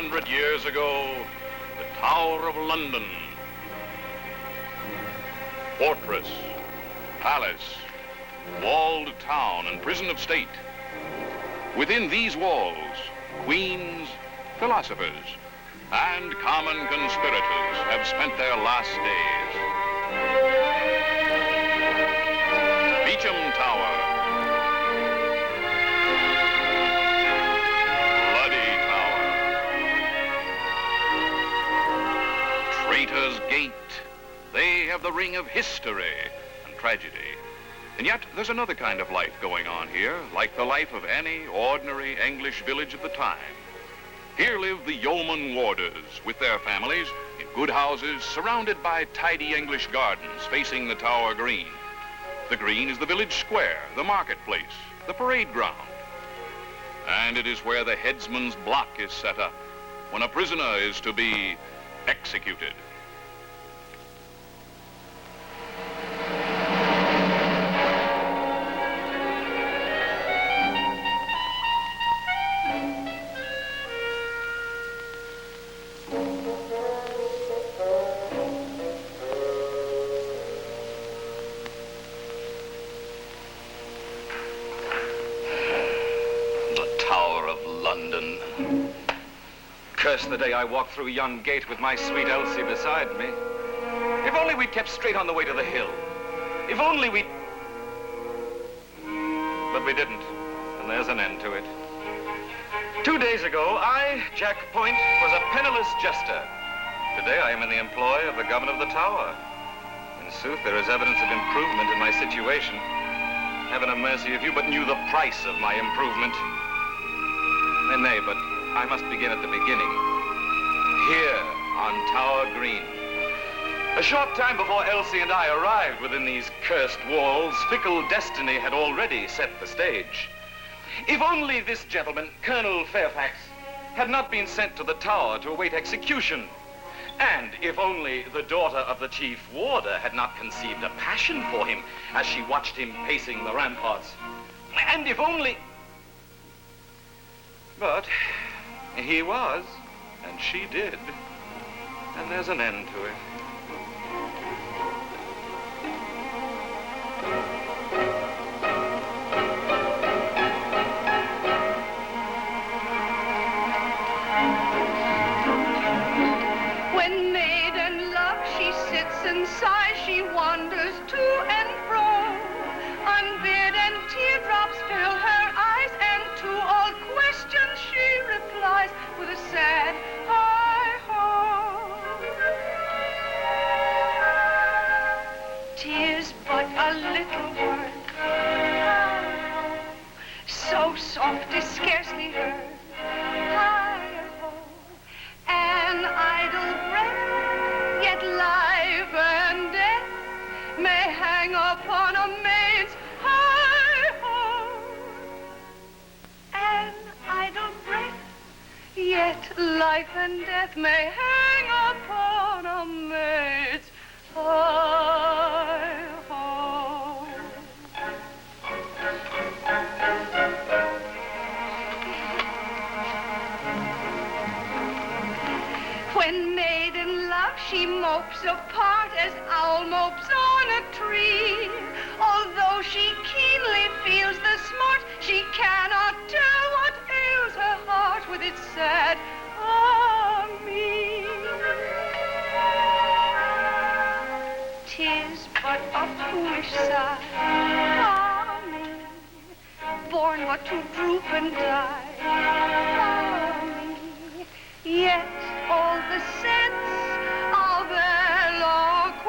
100 years ago, the Tower of London. Fortress, palace, walled town, and prison of state. Within these walls, queens, philosophers, and common conspirators have spent their last days. Beecham Tower. Bloody Tower. Traitor's Gate. They have the ring of history and tragedy. And yet, there's another kind of life going on here, like the life of any ordinary English village of the time. Here live the yeoman warders with their families in good houses surrounded by tidy English gardens facing the Tower Green. The green is the village square, the marketplace, the parade ground. And it is where the headsman's block is set up when a prisoner is to be executed. Curse the day I walked through yon gate with my sweet Elsie beside me. If only we'd kept straight on the way to the hill. If only we'd... But we didn't, and there's an end to it. 2 days ago, I, Jack Point, was a penniless jester. Today I am in the employ of the governor of the Tower. In sooth, there is evidence of improvement in my situation. Heaven have mercy if you but knew the price of my improvement. Nay, but I must begin at the beginning. Here on Tower Green. A short time before Elsie and I arrived within these cursed walls, fickle destiny had already set the stage. If only this gentleman, Colonel Fairfax, had not been sent to the Tower to await execution, and if only the daughter of the chief warder had not conceived a passion for him as she watched him pacing the ramparts, and if only... But he was, and she did, and there's an end to it. When maiden love she sits and sighs, she wanders to and fro. Unbidden teardrops fill her eyes, and to all questions she replies with a sad hi-ho. 'Tis but a little word, hi-ho, so soft is scarcely heard, hi-ho, an idle breath, yet life and death may hang upon a maid's hi-ho. An idle breath, yet life and death may hang upon a maid's hi-ho. When maiden love she mopes apart as owl mopes on a tree, although she keenly feels the smart, she cannot tell what ails her heart with its sad ah me. 'Tis but a foolish sigh, ah me, born what to droop and die, ah me, yet all the sense of eloquence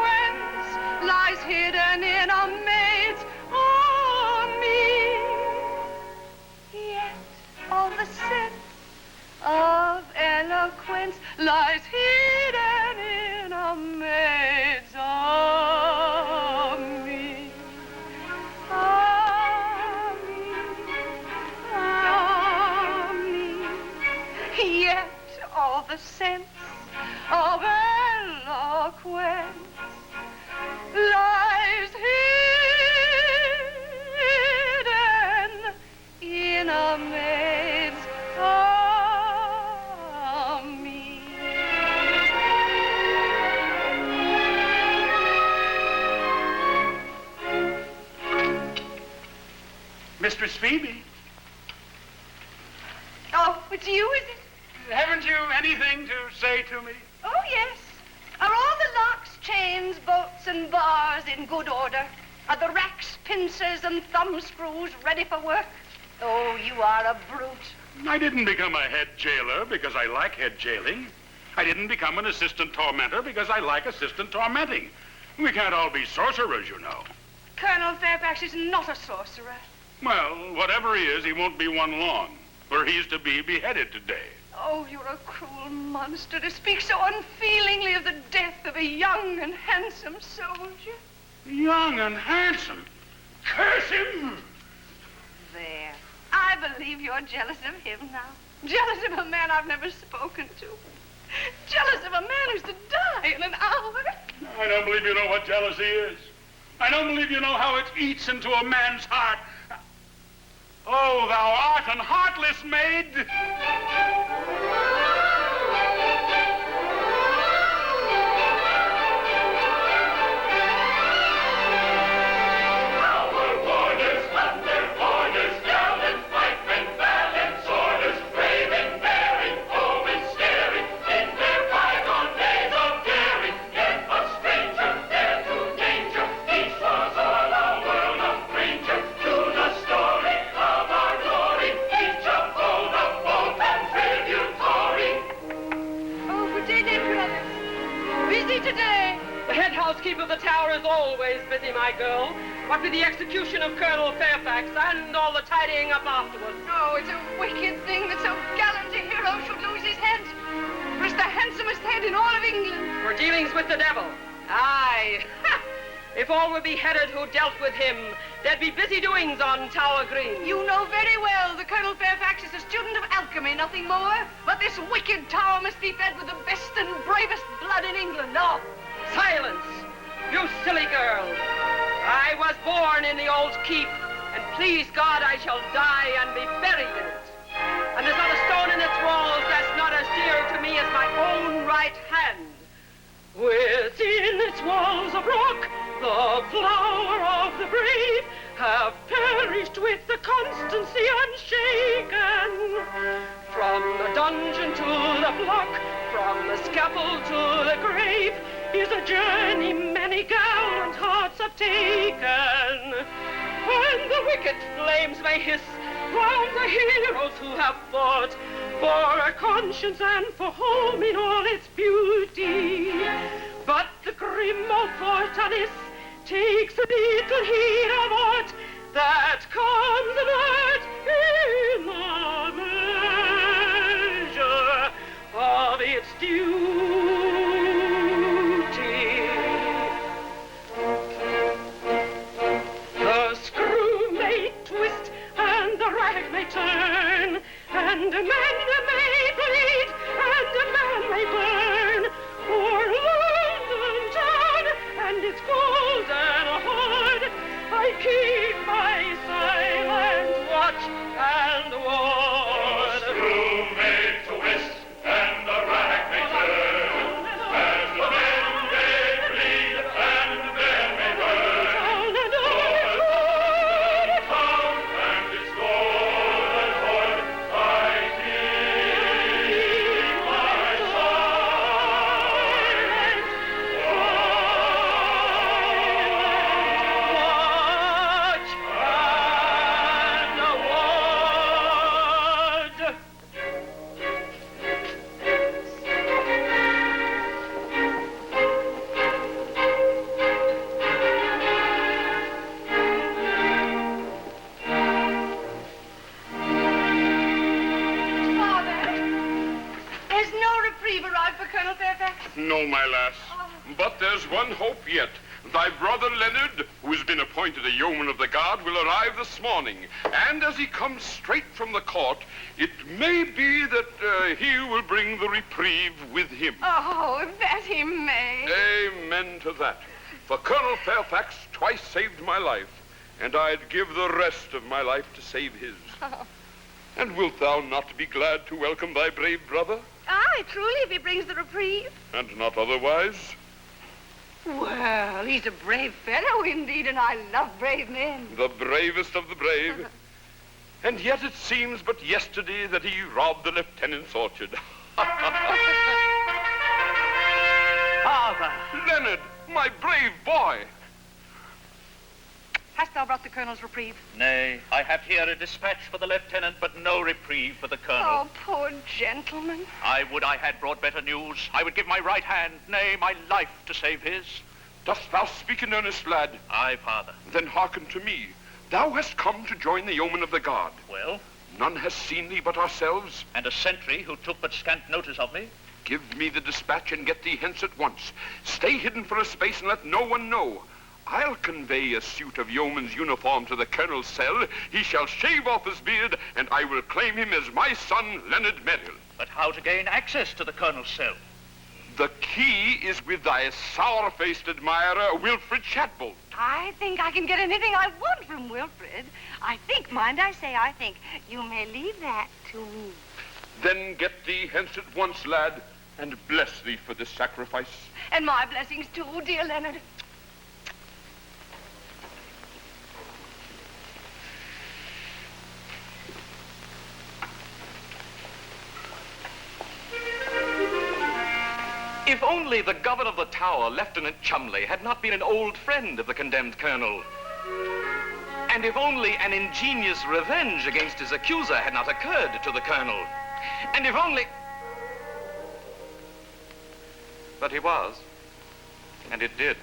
lies hidden in a maid's ah me, yet all the sense of eloquence lies hidden in a maid's ah me, ah me, yet all the sense of eloquence lies hidden in a maid's ah Mistress Phoebe. Oh, it's you, is it? Haven't you anything to say to me? Oh, yes. Are all the locks, chains, bolts, and bars in good order? Are the racks, pincers, and thumb screws ready for work? Oh, you are a brute. I didn't become a head jailer because I like head jailing. I didn't become an assistant tormentor because I like assistant tormenting. We can't all be sorcerers, you know. Colonel Fairfax is not a sorcerer. Well, whatever he is, he won't be one long, for he's to be beheaded today. Oh, you're a cruel monster to speak so unfeelingly of the death of a young and handsome soldier. Young and handsome. Curse him! There. I believe you're jealous of him now. Jealous of a man I've never spoken to. Jealous of a man who's to die in an hour. I don't believe you know what jealousy is. I don't believe you know how it eats into a man's heart. Oh, thou art an heartless maid! Today. The head housekeeper of the tower is always busy, my girl. What with the execution of Colonel Fairfax and all the tidying up afterwards. Oh, it's a wicked thing that so gallant a hero should lose his head. For it's the handsomest head in all of England. For dealings with the devil. Aye. If all were beheaded who dealt with him, there'd be busy doings on Tower Green. You know very well the Colonel Fairfax is a student of alchemy, nothing more. But this wicked tower must be fed with the best and bravest blood in England. No, silence, you silly girl. I was born in the old keep, and please God I shall die and be buried in it. And there's not a stone in its walls that's not as dear to me as my own right hand. Within its walls of rock, the flower of the brave have perished with the constancy unshaken. From the dungeon to the block, from the scaffold to the grave, is a journey many gallant hearts have taken. And the wicked flames may hiss round the heroes who have fought for a conscience and for home in all its beauty. But the grim old fortalice takes little heed of aught that comes not in the measure of its duty. The screw may twist and the rag may turn, and a man may bleed and a man may burn, for London town and its golden hoard. I keep my silent watch and ward. The screw may twist and the rag may turn, and the men may bleed and the men may burn, for London town and its golden hoard. I keep my silent watch and ward. Father, there's no reprieve arrived for Colonel Fairfax. No, my lass. But there's one hope yet. Thy brother Leonard, who has been appointed a yeoman of the guard, will arrive this morning. And as he comes straight from the court, it may be that he will bring the reprieve with him. Oh, that he may. Amen to that. For Colonel Fairfax twice saved my life, and I'd give the rest of my life to save his. Oh. And wilt thou not be glad to welcome thy brave brother? Aye, truly, if he brings the reprieve. And not otherwise? Well, he's a brave fellow indeed, and I love brave men. The bravest of the brave. And yet it seems but yesterday that he robbed the lieutenant's orchard. Father! Leonard, my brave boy! Hast thou brought the colonel's reprieve? Nay, I have here a dispatch for the lieutenant, but no reprieve for the colonel. Oh, poor gentleman. I would I had brought better news. I would give my right hand, nay, my life to save his. Dost thou speak in earnest, lad? Aye, father. Then hearken to me. Thou hast come to join the yeomen of the guard. Well, None has seen thee but ourselves. and a sentry who took but scant notice of me. Give me the dispatch and get thee hence at once. Stay hidden for a space and let no one know. I'll convey a suit of yeoman's uniform to the colonel's cell. He shall shave off his beard, and I will claim him as my son, Leonard Merrill. But how to gain access to the colonel's cell? The key is with thy sour-faced admirer, Wilfred Shadbolt. I think I can get anything I want from Wilfred. I think, mind I say, I think. You may leave that to me. Then get thee hence at once, lad, and bless thee for this sacrifice. And my blessings too, dear Leonard. If only the governor of the tower, Lieutenant Chumley, had not been an old friend of the condemned colonel. And if only an ingenious revenge against his accuser had not occurred to the colonel. And if only... But he was. And it did.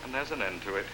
And there's an end to it.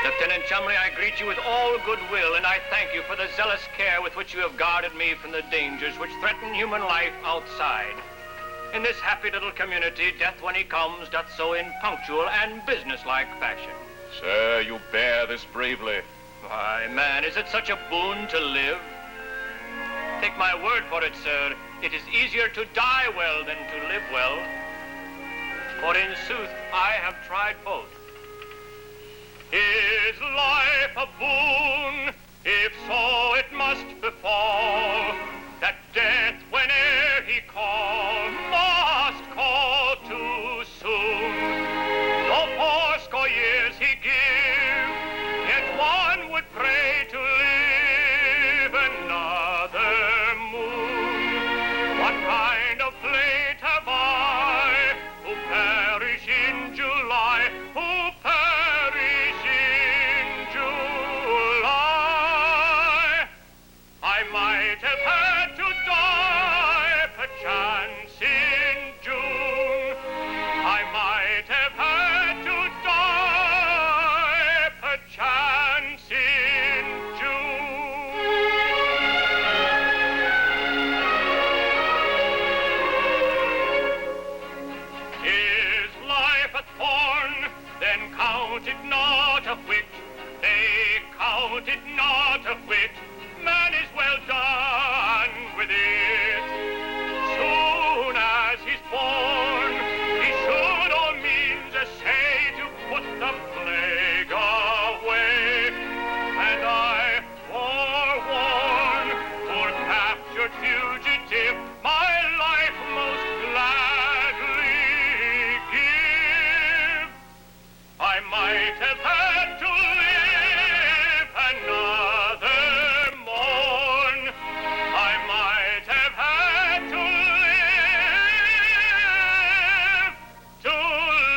Lieutenant Chumley, I greet you with all goodwill, and I thank you for the zealous care with which you have guarded me from the dangers which threaten human life outside. In this happy little community, death when he comes doth so in punctual and businesslike fashion. Sir, you bear this bravely. Why, man, is it such a boon to live? Take my word for it, sir, it is easier to die well than to live well. For in sooth, I have tried both. Is life a boon? If so, it must befall, that death, whene'er he call, must call too soon. Though fourscore years he give, yet one would pray to live another moon. What kind of fate have I, who perish in July, who perish in July? I might have had to die, perchance in June. I might have had to die, perchance in June. Is life a thorn? Then count it not a whit. They count it not a whit. Man is well done with it. Soon as he's born, he should all means essay to put the plague away. And I forewarn, poor captured fugitive, my life most gladly give. I might have had to live another morn. I might have had to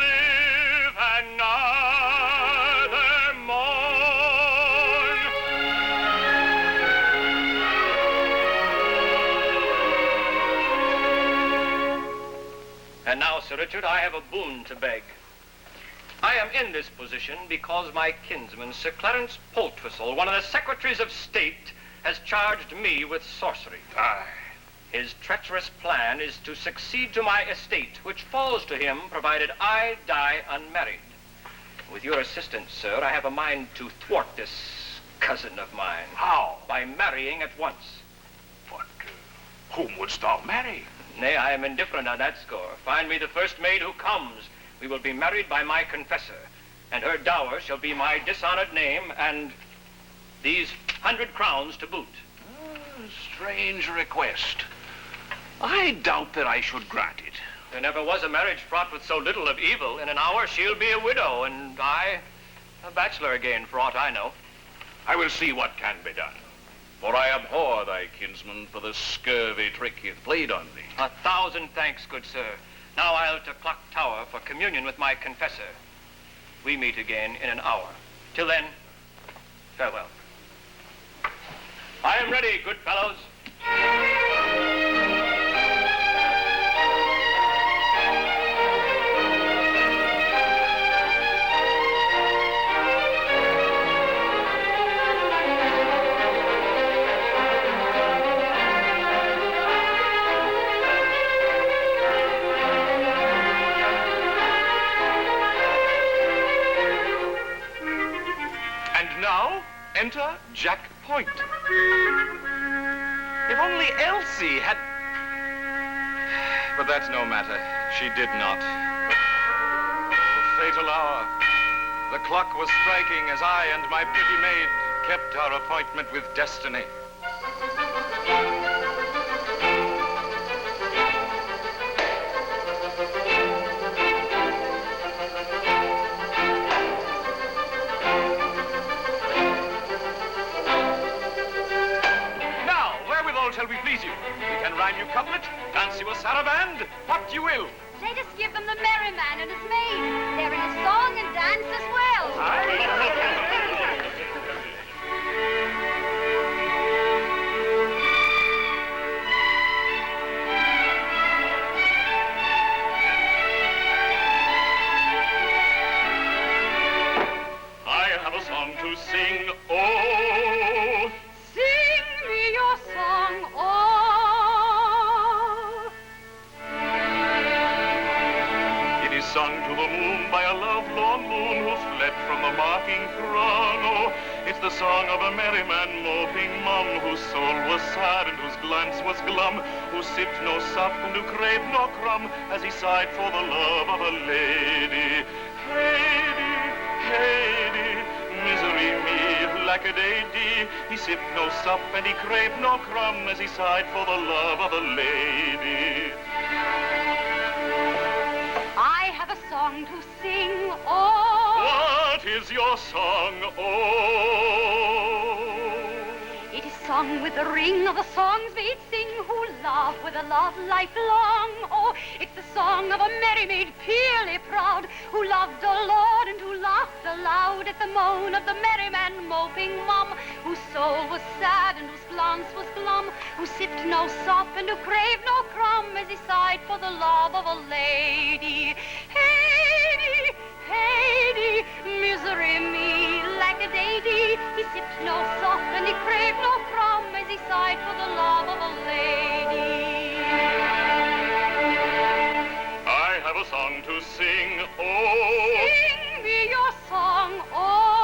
live another morn. And now, Sir Richard, I have a boon to beg. I am in this position because my kinsman, Sir Clarence Poltwhistle, one of the secretaries of state, has charged me with sorcery. Aye. His treacherous plan is to succeed to my estate, which falls to him provided I die unmarried. With your assistance, sir, I have a mind to thwart this cousin of mine. How? By marrying at once. But whom wouldst thou marry? Nay, I am indifferent on that score. Find me the first maid who comes. We will be married by my confessor, and her dower shall be my dishonored name and these 100 crowns to boot. Strange request. I doubt that I should grant it. There never was a marriage fraught with so little of evil. In an hour she'll be a widow, and I a bachelor again, for aught I know. I will see what can be done. For I abhor thy kinsman for the scurvy trick he hath played on thee. 1,000 thanks, good sir. Now I'll to Clock Tower for communion with my confessor. We meet again in an hour. Till then, farewell. I am ready, good fellows. Enter Jack Point. If only Elsie had... But that's no matter. She did not. Oh, fatal hour. The clock was striking as I and my pretty maid kept our appointment with destiny. Shall we please you? We can rhyme you couplet, dance you a saraband, what you will. Let us give them the merry man and his maid. They're in a song and dance as well. I have a song to sing, oh. Sing me your song, oh. It is sung to the moon by a lovelorn moon who's fled from the mocking throng, oh. It's the song of a merry man moping mum, whose soul was sad and whose glance was glum, who sipped no sup and who craved no crumb, as he sighed for the love of a lady. Lady, lady, misery me, lack-a-day-dee. He sipped no sup and he craved no crumb, as he sighed for the love of a lady. I have a song to sing, oh. What is your song, oh? It is sung with the ring of the songs they sing, who love with a love lifelong. Oh, it's the song of a merry maid purely proud, who loved a lord and who laughed aloud at the moan of the merry man moping mum, whose soul was sad and whose glance was glum, who sipped no sop and who craved no crumb, as he sighed for the love of a lady. Lady, lady, misery me, lack-a-day-dee. He sipped no sop and he craved no crumb, as he sighed for the love of a lady. I have a song to sing, oh. Sing me your song, oh.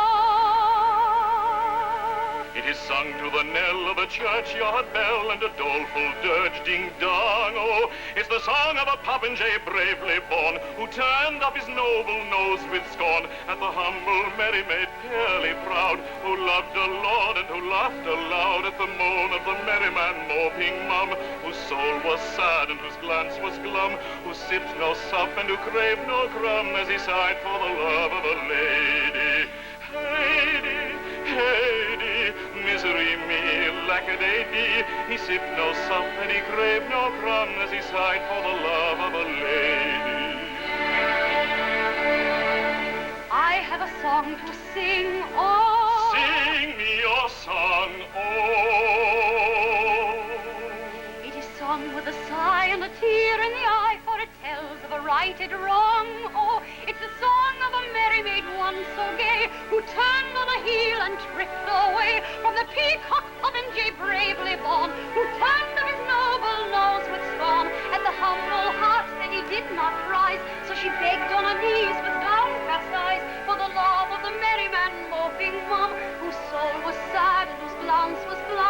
It is sung to the knell of a churchyard bell and a doleful dirge ding-dong, oh. It's the song of a popinjay bravely born, who turned up his noble nose with scorn at the humble merry maid purely proud, who loved a lord and who laughed aloud at the moan of the merry man moping mum, whose soul was sad and whose glance was glum, who sipped no sup and who craved no crumb, as he sighed for the love of a lady. Lady, lady, misery me, lack-a-day-dee. He sipped no sup and he craved no crumb, as he sighed for the love of a lady. I have a song to sing, oh. Sing me your song, oh. It is sung with a sigh and a tear in the eye, for it tells of a righted wrong, oh. It's the song of a merry maid once so gay, who turned on a heel and tripped away from the peacock popinjay bravely born, who turned up his noble nose with scorn at the humble heart that he did not prize. So she begged on her knees with downcast eyes for the love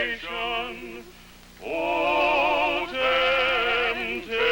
Temptation, oh, temptation.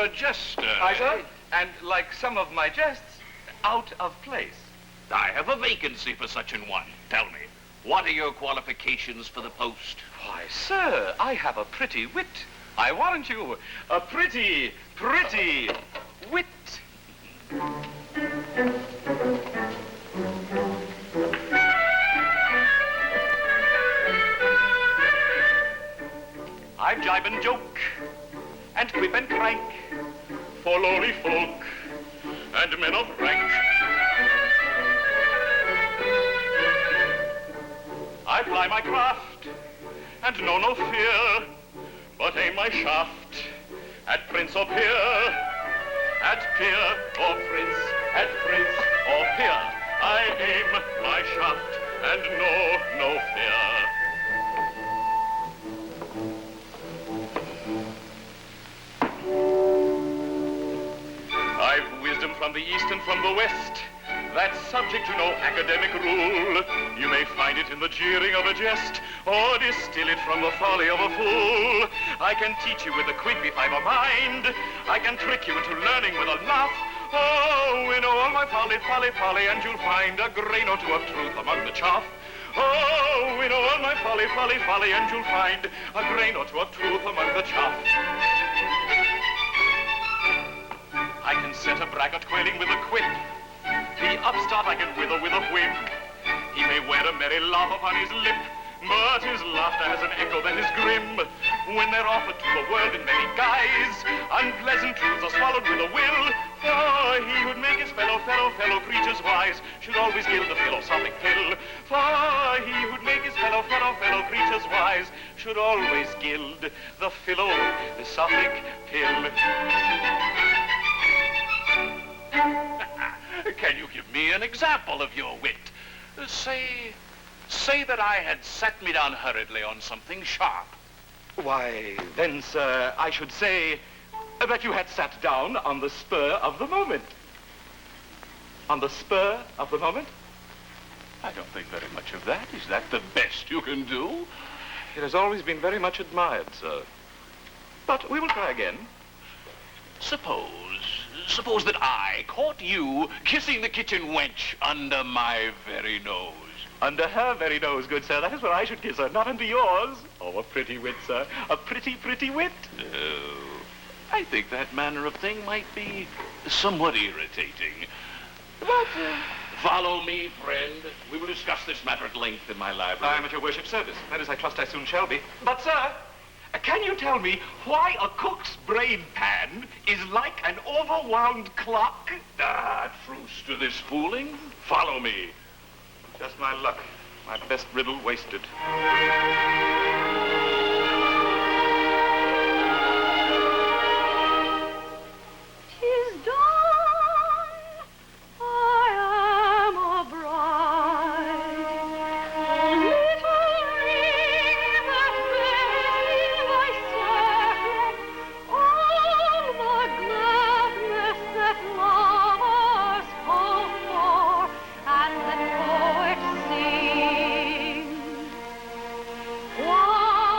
a jester. Aye, sir. And like some of my jests, out of place. I have a vacancy for such an one. Tell me, what are your qualifications for the post? Why, sir, I have a pretty wit. I warrant you, a pretty wit. I jibe and joke, and quip and crank, for lowly folk and men of rank. I ply my craft, and know no fear, but aim my shaft at prince or peer, at peer or prince, at prince or peer. I aim my shaft and know no fear. I've wisdom from the east and from the west, that's subject to no academic rule. You may find it in the jeering of a jest, or distill it from the folly of a fool. I can teach you with a quip if I've a mind. I can trick you into learning with a laugh. Oh, we know all my folly, and you'll find a grain or two of truth among the chaff. Oh, we know all my folly, and you'll find a grain or two of truth among the chaff. I can set a braggart quailing with a quip. The upstart I can wither with a whim. He may wear a merry laugh upon his lip, but his laughter has an echo that is grim. When they're offered to the world in many guise, unpleasant truths are swallowed with a will. For he who'd make his fellow creatures wise should always gild the philosophic pill. For he who'd make his fellow creatures wise should always gild the philosophic pill. Can you give me an example of your wit? Say that I had sat me down hurriedly on something sharp. Why, then, sir, I should say that you had sat down on the spur of the moment. On the spur of the moment? I don't think very much of that. Is that the best you can do? It has always been very much admired, sir. But we will try again. Suppose that I caught you kissing the kitchen wench under my very nose. Under her very nose, good sir. That is where I should kiss her, not under yours. Oh, a pretty wit, sir. A pretty wit. Oh, I think that manner of thing might be somewhat irritating. But follow me, friend. We will discuss this matter at length in my library. I am at your worship's service. That is, I trust I soon shall be. But, sir, can you tell me why a cook's brain pan is like an overwound clock? Truce to this fooling. Follow me. Just my luck. My best riddle wasted. Tis dawn, I am a bride. Little ring that bears in my circlet all the gladness that lovers hope for and that poets sing. Why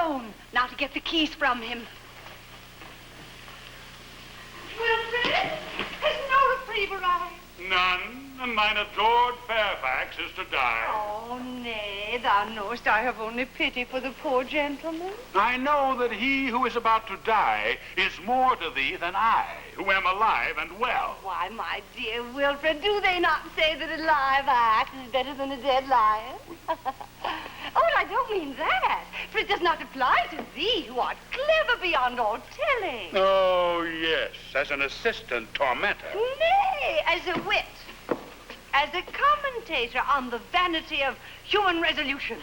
alone. Now to get the keys from him. Wilfred, has no reprieve arrived? None, and mine adored Fairfax is to die. Oh, nay, thou knowest I have only pity for the poor gentleman. I know that he who is about to die is more to thee than I, who am alive and well. Why, my dear Wilfred, do they not say that a live axe is better than a dead lion? Oh, I don't mean that, for it does not apply to thee, who art clever beyond all telling. Oh, yes, as an assistant tormentor. Nay, as a wit, as a commentator on the vanity of human resolution.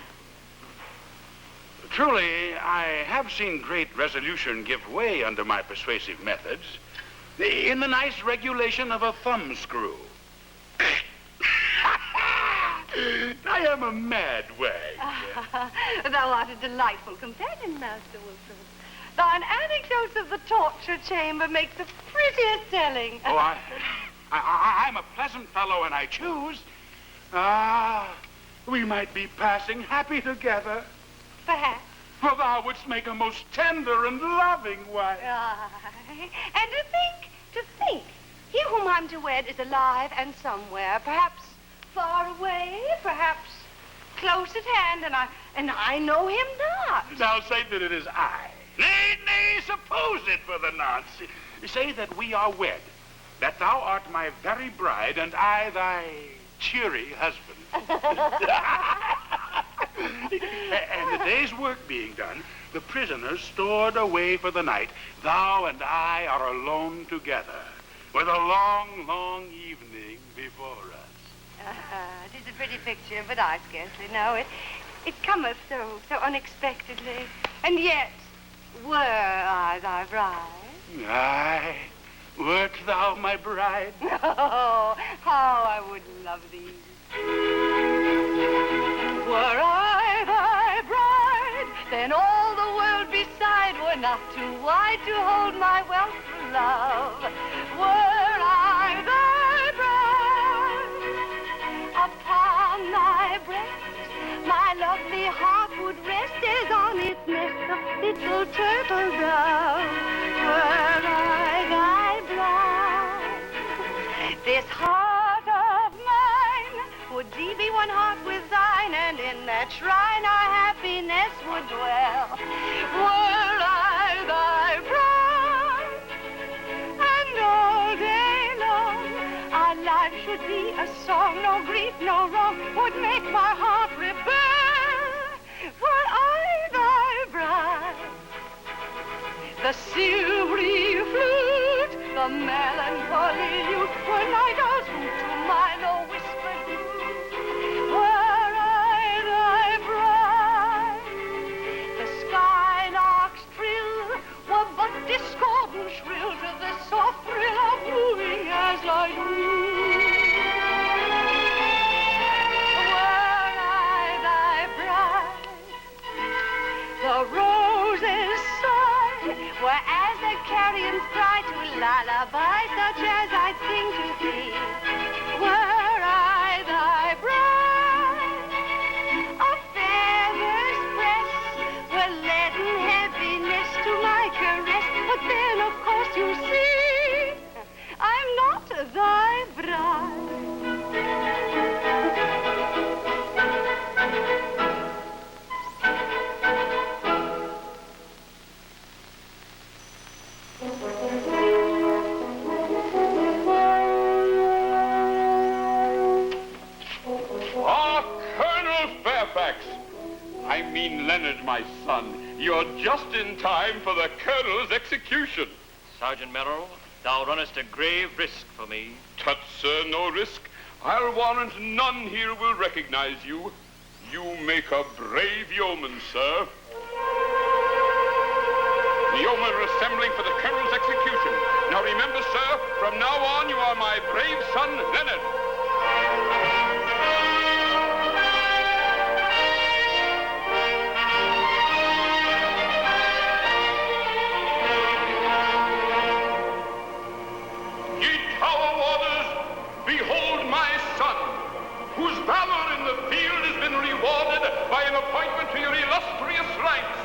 Truly, I have seen great resolution give way under my persuasive methods, in the nice regulation of a thumbscrew. I am a mad wag. Thou art a delightful companion, Master Wilfred. Thine anecdotes of the torture chamber make the prettiest telling. Oh, I'm a pleasant fellow, and I choose. Ah, we might be passing happy together. Perhaps. For thou wouldst make a most tender and loving wife. Aye. And to think, he whom I'm to wed is alive and somewhere, perhaps far away, perhaps close at hand, and I know him not. Now say that it is I. Nay, suppose it for the nonce. Say that we are wed, that thou art my very bride, and I thy cheery husband. And the day's work being done, the prisoners stored away for the night, thou and I are alone together, with a long, long evening before us. It is a pretty picture, but I scarcely know it. It cometh so unexpectedly. And yet, were I thy bride? Aye, wert thou my bride? Oh, how I would love thee. Were I thy bride, then all the world beside were not too wide to hold my wealth for love. Were I thy bride, upon thy breast, my lovely heart would rest as on its nest of little turtle doves. Were I thy bride, this heart of mine would be one heart with thine, and in that shrine our happiness would dwell. Were I thy bride, and all day long our life should be a song, no grief, no wrong would make my heart rebel. Were I thy bride, the silvery flute, the melancholy lute were night owls who to my low whispered lute. Were I thy bride, the skylark's trill were but discordant shrill to the soft thrill of wooing as I woo. Were I thy bride, the roses sigh were as the carrions cry to lullaby such as I sing to thee. Were I thy bride, a feather's press were leaden heaviness to my caress, but then of course you see I'm not thy bride. I mean, Leonard, my son, you're just in time for the colonel's execution. Sergeant Merrill, thou runnest a grave risk for me. Tut, sir, no risk. I'll warrant none here will recognize you. You make a brave yeoman, sir. The yeomen are assembling for the colonel's execution. Now remember, sir, from now on you are my brave son, Leonard. Whose valor in the field has been rewarded by an appointment to your illustrious ranks.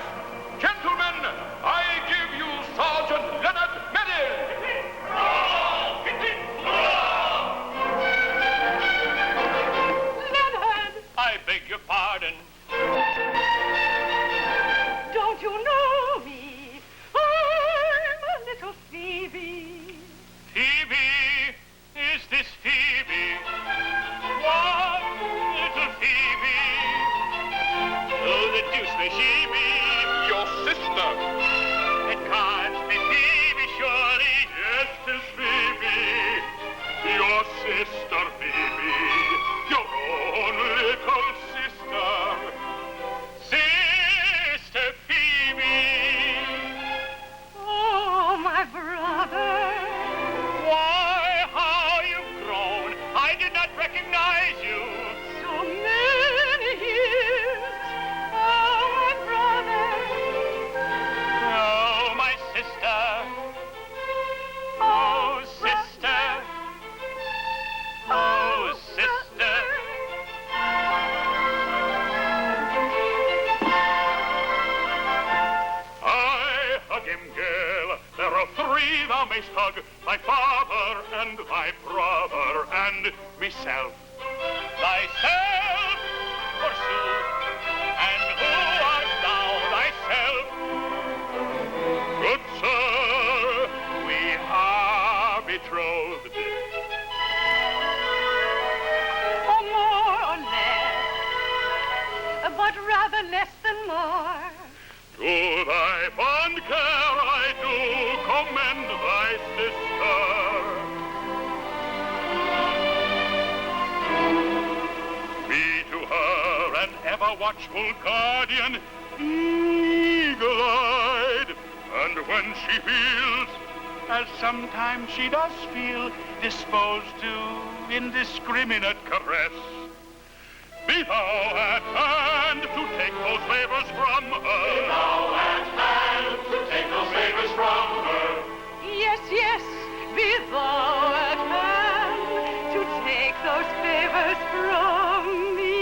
of three thou mayst hug thy father and thy brother and myself. Thyself, forsooth, and who art thou thyself? Good sir, we are betrothed. Or more or less, but rather less than more. To thy fond care I do commend thy sister. Be to her an ever-watchful guardian, eagle-eyed, and when she feels, as sometimes she does feel, disposed to indiscriminate caress, be thou at hand to take those favors from her. Be thou at hand to take those favors from her. Yes, yes, be thou at hand to take those favors from me.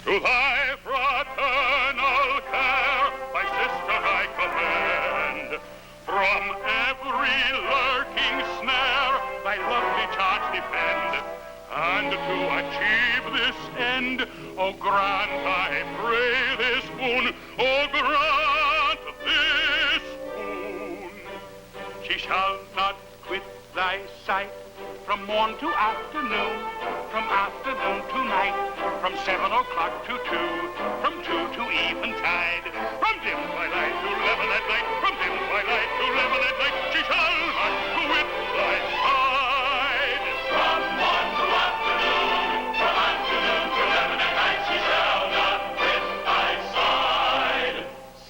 To thy fraternal care, my sister, I commend. From every lurking snare, thy lovely charge defend. And to achieve this end, O grant, I pray, this boon. O grant this boon. She shall not quit thy sight from morn to afternoon, from afternoon to night, from 7 o'clock to 2, from 2 to eventide, from dim twilight to 11 at night, from dim twilight to 11 at night, she shall not quit thy side. From morn to afternoon, from afternoon to 11 at night, she shall not quit thy side.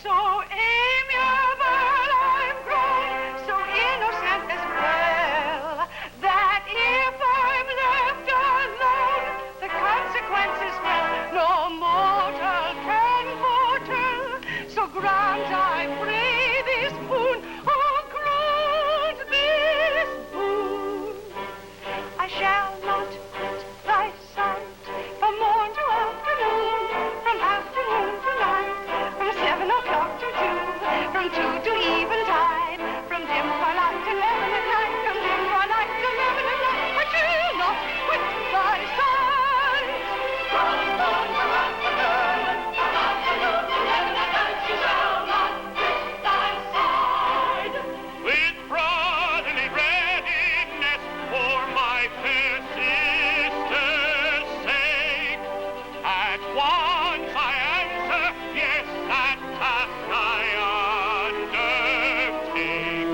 So amiable I'm grown, so innocent as well, that if I'm left alone, the consequences well no mortal can foretell. So grant, I pray, this boon. Oh, grant this boon. I shall not quit thy sight from morn to afternoon, from afternoon to night, from 7 o'clock to 2, from 2 to eventide, from dim twilight to 11 at night, from dim twilight to 11 at night. I shall not quit thy sight. From morn to afternoon, from afternoon to 11 at night, she shall not quit thy side. With brotherly readiness for my fair sister's sake, at once I answer, yes, that task I undertake.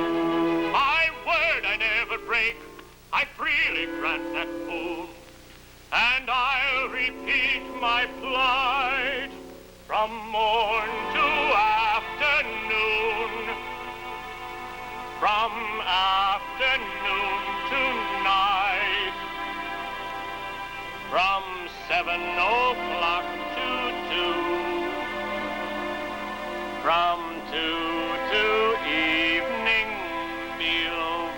My word I never break, I freely grant that boon, and I'll repeat my plight from morn to afternoon, from afternoon to night, from 7 o'clock to 2, from 2 to evening meal,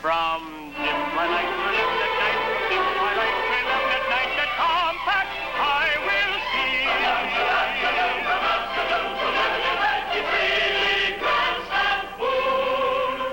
from dim twilight to 11 at night, from dim twilight to 11 at night, that compact I will see. From afternoon to 11 at night, he freely grants that boon.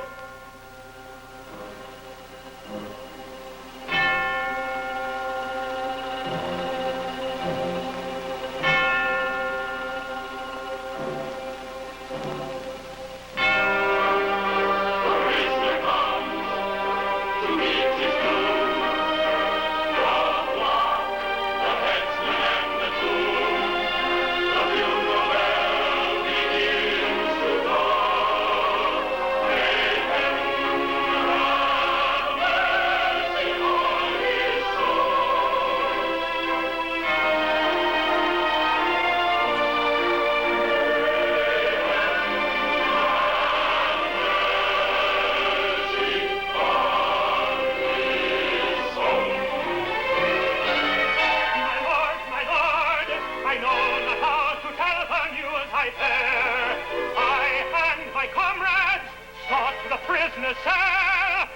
prisoner's cell.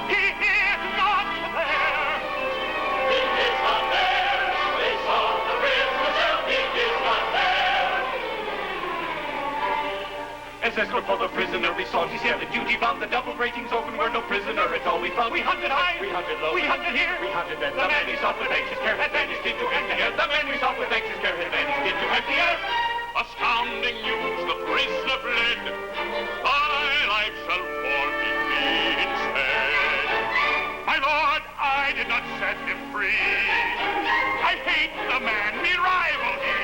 He is not there. He is not there. They saw the prisoner's cell. He is not there. escort for the prisoner we sought. He said the duty bound, the double gratings open were no prisoner at all. We found we hunted high, we hunted low, we hunted here, we hunted there. The man we sought with anxious care had vanished into empty air. The man we sought with anxious care had vanished into empty air. Astounding news, the prisoner fled. My life shall forfeit me instead. My lord, I did not set him free. I hate the man, me rival he.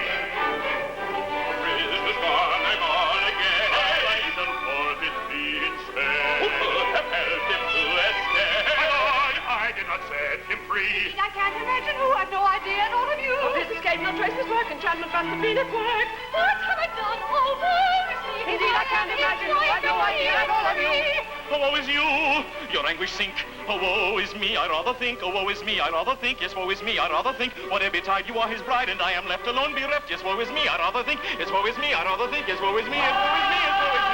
Prisoner's gone, I'm on again. My life shall forfeit me instead. Who could have helped him to escape? My lord, I did not set him free. I can't imagine who. I've no idea, none of you. Of his escape, no traces work. Enchantment must have been at work. What have I done? Oh, woe is me. Indeed, I can't imagine who. I've no idea, none of you. Oh, woe is you, your anguish sink. Oh, woe is me, I rather think. Oh, woe is me, I rather think. Yes, woe is me, I rather think. Whatever betide, you are his bride, and I am left alone bereft. Yes, woe is me, I rather think. Yes, woe is me, I rather think. Yes, woe is me, yes, woe is me, yes, woe is me.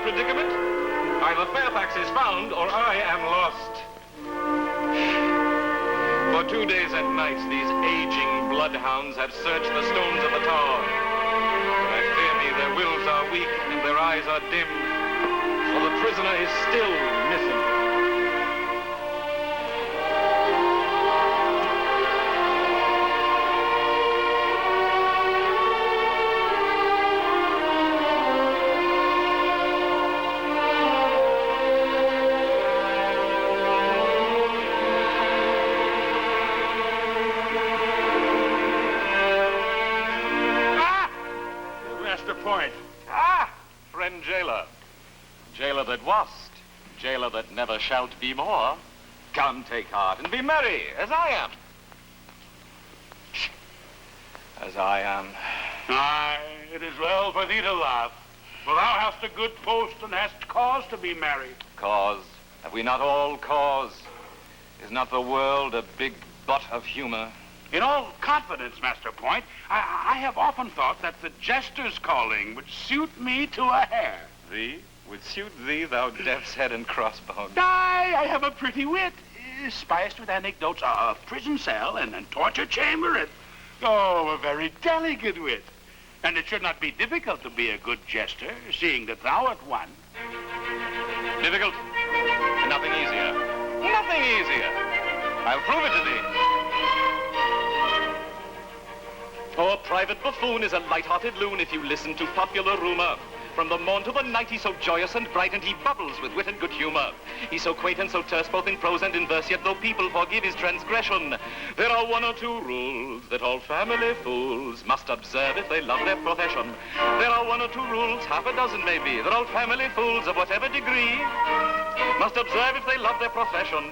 Predicament? Either Fairfax is found or I am lost. For 2 days and nights, these aging bloodhounds have searched the stones of the tower. But I fear me their wills are weak and their eyes are dim, for the prisoner is still missing. Jailer. Jailer that wast, jailer that never shalt be more. Come, take heart and be merry, as I am. As I am. Aye, it is well for thee to laugh, for thou hast a good post and hast cause to be merry. Cause? Have we not all cause? Is not the world a big butt of humor? In all confidence, Master Point, I have often thought that the jester's calling would suit me to a hair. Thee? Would suit thee, thou death's head and crossbones? Aye, I have a pretty wit, spiced with anecdotes of prison cell and torture chamber, and, oh, a very delicate wit. And it should not be difficult to be a good jester, seeing that thou art one. Difficult? Nothing easier. Nothing easier. I'll prove it to thee. Oh, Private Buffoon is a light-hearted loon if you listen to popular rumor. From the morn to the night, he's so joyous and bright, and he bubbles with wit and good humor. He's so quaint and so terse, both in prose and in verse, yet though people forgive his transgression, there are 1 or 2 rules that all family fools must observe if they love their profession. There are 1 or 2 rules, half a dozen maybe, that all family fools of whatever degree must observe if they love their profession.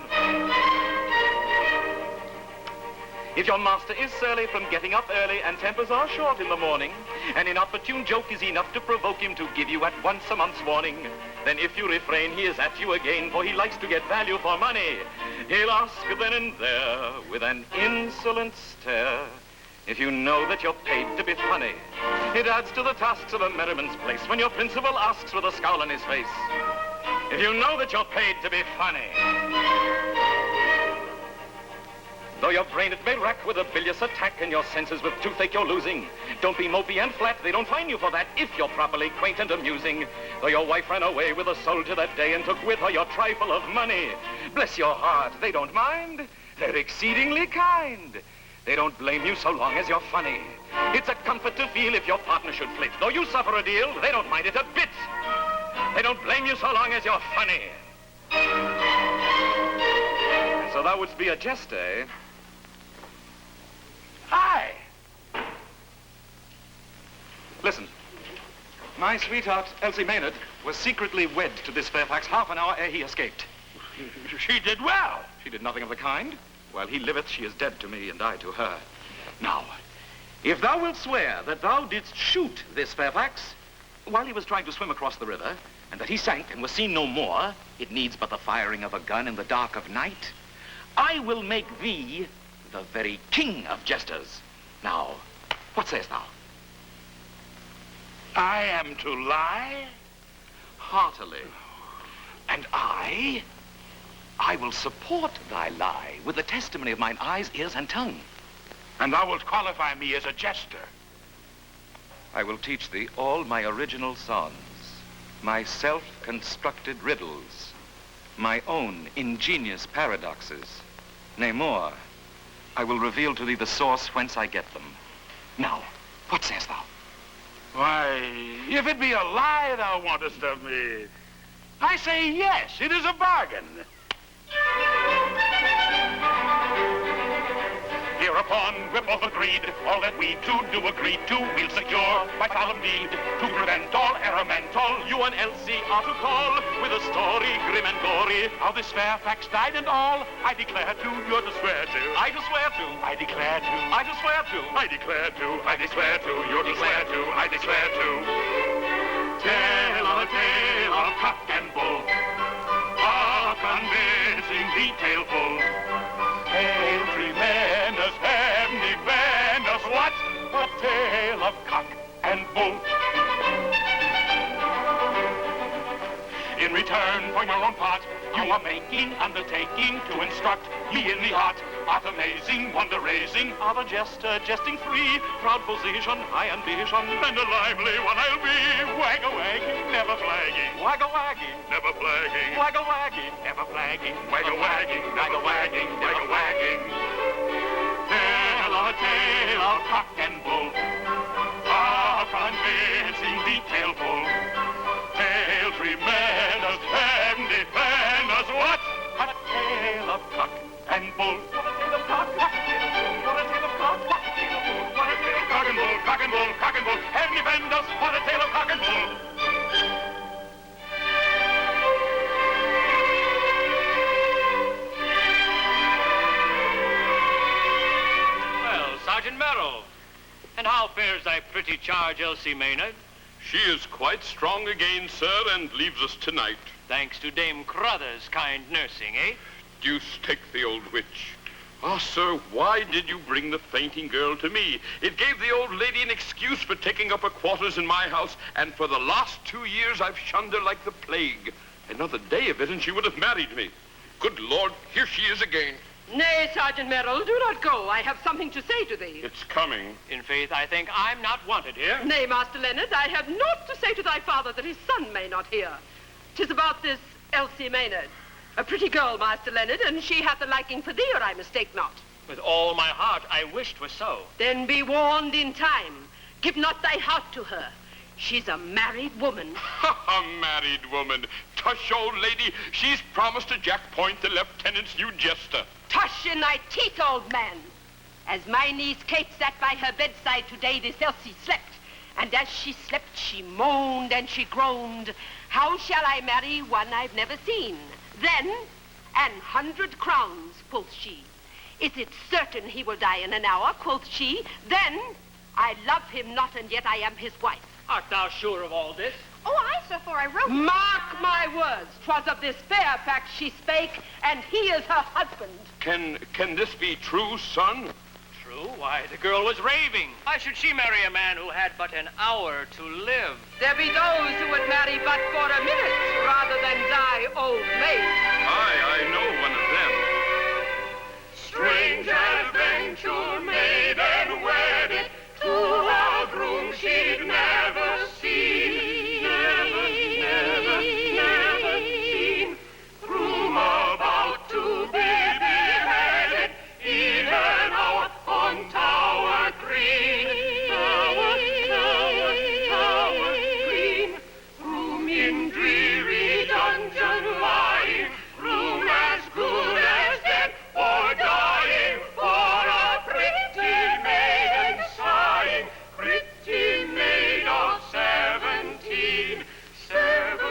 If your master is surly from getting up early and tempers are short in the morning, an inopportune joke is enough to provoke him to give you at once a month's warning, then if you refrain, he is at you again, for he likes to get value for money. He'll ask then and there, with an insolent stare, if you know that you're paid to be funny. It adds to the tasks of a merriman's place when your principal asks with a scowl on his face If you know that you're paid to be funny. Though your brain it may rack with a bilious attack and your senses with toothache you're losing. Don't be mopey and flat, they don't fine you for that if you're properly quaint and amusing. Though your wife ran away with a soldier that day and took with her your trifle of money. Bless your heart, they don't mind. They're exceedingly kind. They don't blame you so long as you're funny. It's a comfort to feel if your partner should flit. Though you suffer a deal, they don't mind it a bit. They don't blame you so long as you're funny. And so thou wouldst be a jester, eh? Aye. Listen. My sweetheart, Elsie Maynard, was secretly wed to this Fairfax half an hour ere he escaped. She did well. She did nothing of the kind. While he liveth, she is dead to me, and I to her. Now, if thou wilt swear that thou didst shoot this Fairfax while he was trying to swim across the river, and that he sank and was seen no more, it needs but the firing of a gun in the dark of night, I will make thee the very king of jesters. Now, what sayest thou? I am to lie? Heartily. And I will support thy lie with the testimony of mine eyes, ears, and tongue. And thou wilt qualify me as a jester? I will teach thee all my original songs, my self-constructed riddles, my own ingenious paradoxes. Nay, more, I will reveal to thee the source whence I get them. Now, what sayest thou? Why, if it be a lie thou wantest of me, I say yes, it is a bargain. Hereupon we're both agreed, all that we two do agree to, we'll secure by solemn deed, to prevent all error mental. You and Elsie are to call with a story grim and gory. How this Fairfax died and all, I declare to, you're to swear to. I to swear to. I declare to. I to swear to. I declare to, I declare to, you're to swear to, I declare to. Tale of a tale of cock and bull, a convincing detail full. Hail tremendous, heaven defend us. What? A tale of cock and bull. In return for your own part, you are making undertaking to instruct me in the art amazing, wonder-raising Of a jester, jesting free, proud position, high ambition, and a lively one I'll be. Wag-a-wagging, never flagging. wag-a-wagging, Never flagging. wag-a-wagging. Never flagging. Wag-a-wagging, never wagging, wag-a-wagging. Tale of cock and bull, a convincing detail full. Tale tremendous, heaven defend us. What? A tale of cock and bull. What a tale of cock, what a tale of bull, what a tale of cock, what a tale of bull, what a tale of cock and bull, cock and bull, cock and bull. Heaven defend us, what a tale of cock and bull. Well, Sergeant Merrill, and how fares thy pretty charge, Elsie Maynard? She is quite strong again, sir, and leaves us tonight. Thanks to Dame Crother's kind nursing, eh? Deuce take the old witch. Ah, sir, why did you bring the fainting girl to me? It gave the old lady an excuse for taking up her quarters in my house, and for the last 2 years I've shunned her like the plague. Another day of it, and she would have married me. Good Lord, here she is again. Nay, Sergeant Merrill, do not go. I have something to say to thee. It's coming. In faith, I think I'm not wanted here. Nay, Master Leonard, I have naught to say to thy father that his son may not hear. 'Tis about this Elsie Maynard. A pretty girl, Master Leonard, and she hath a liking for thee, or I mistake not. With all my heart, I wish 'twas so. Then be warned in time. Give not thy heart to her. She's a married woman. A married woman. Tush, old lady, she's promised to Jack Point, the lieutenant's new jester. Tush in thy teeth, old man. As my niece Kate sat by her bedside today, this Elsie slept. And as she slept, she moaned and she groaned. How shall I marry one I've never seen? Then, 100 crowns, quoth she. Is it certain he will die in an hour, quoth she. Then, I love him not, and yet I am his wife. Art thou sure of all this? Oh, aye, sir, for I wrote. Mark my words, 'twas of this Fairfax she spake, and he is her husband. Can this be true, son? True? true. Why, the girl was raving. Why should she marry a man who had but an hour to live? There be those who would marry but for a minute rather than die old maid. I know one of them. Strange adventure maiden wedded to a groom she'd never seen. Never seen. Groom about to be beheaded, even out on Tower Green. Tower Green. Groom in dreary dungeon lying. Groom as good as dead or dying for a pretty maiden sighing. Pretty maid of 17. 17.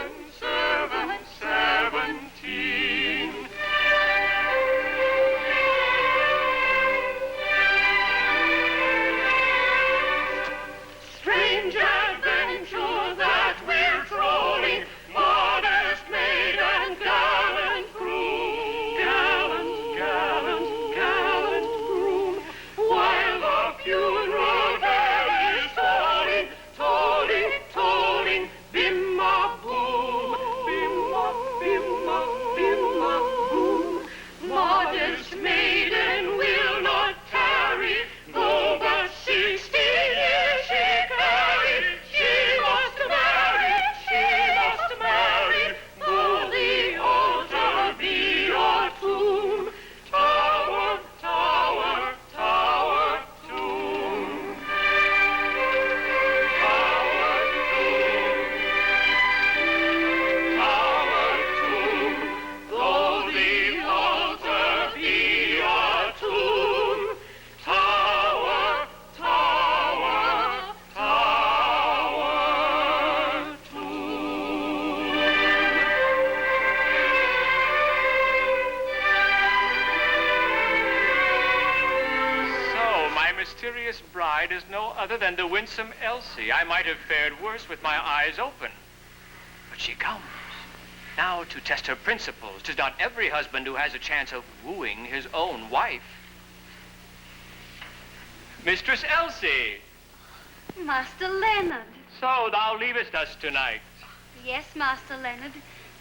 Strange adventure that we're trolling, modest maid and gallant groom. Gallant groom. While the funeral bell is tolling, bimma boom, bimma boom. Modest maiden will not tarry, though but 60 years she carried. She must marry, though the altar be your tomb. Tower, tower, tower, tomb. Tower, tomb, though the altar be your tomb. Tower, tower, tower, tomb. So, my mysterious bride is no other than the winsome Elsie. I might have fared worse with my eyes open. But she comes. Now to test her principles. 'Tis not every husband who has a chance of wooing his own wife. Mistress Elsie, Master Leonard. so thou leavest us tonight. Yes, Master Leonard.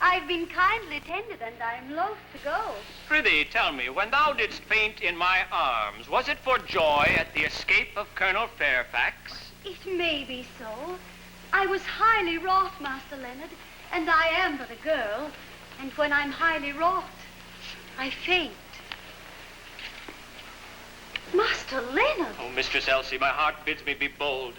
I've been kindly tended, and I'm loath to go. Prithee, tell me, when thou didst faint in my arms, was it for joy at the escape of Colonel Fairfax? It may be so. I was highly wroth, Master Leonard, and I am but a girl. And when I'm highly wroth, I faint. Master Leonard! Oh, Mistress Elsie, my heart bids me be bold.